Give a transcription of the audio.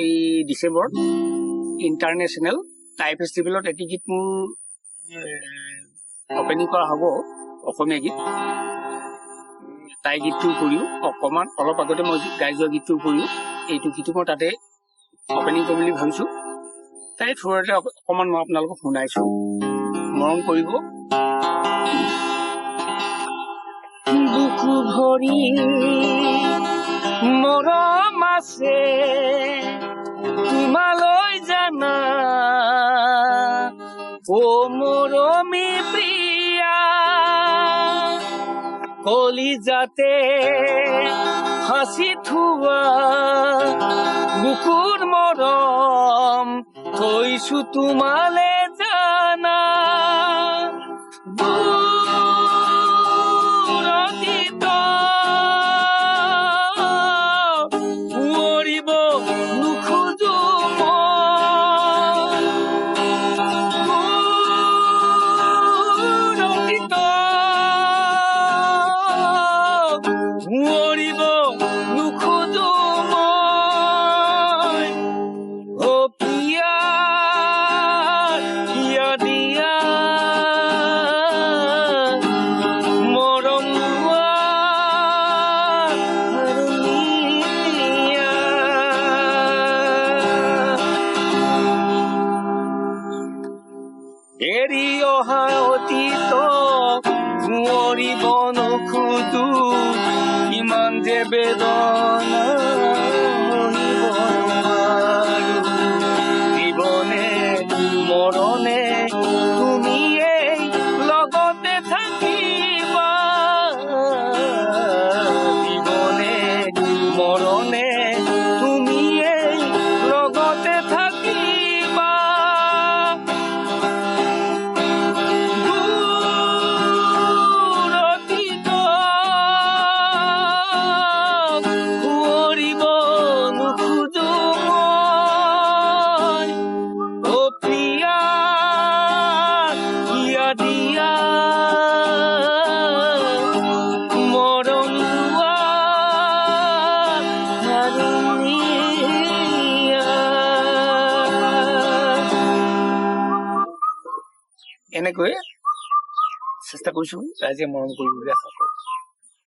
এই ডিচেম্বৰত ইণ্টাৰনেশ্যনেল টাই ফেষ্টিভেলত এটি গীত মোৰ অপেনিং কৰা হ'ব অসমীয়া গীত। তাই গীতটোৰ উপৰিও অলপ আগতে মই গাই যোৱা গীতটোৰ উপৰিও এইটো গীতো মই তাতে অপেনিং কৰিম বুলি ভাবিছোঁ। তাই থ্ৰুতে অকণমান মই আপোনালোকক শুনাইছোঁ, মৰম কৰিব। বুকু ভৰি মৰম আছে তোমালৈ জানা, ও মৰমী প্ৰিয়া, কলিজাতে সাঁচি থোৱা বুকুৰ মৰম থৈছো তোমালে জানা। এৰি অহা অতীত ধুঁৱৰিব নোখোজো, কিমান যে বেদনা মৰিব নোৱাৰো। জীৱনে মৰণে তুমিয়েই লগতে থাকিবা, জীৱনে মৰণে তুমিয়েই লগতে থাকিবা। এনেকৈ চেষ্টা কৰিছোঁ ৰাইজে মৰম কৰিবলৈ আশা কৰোঁ।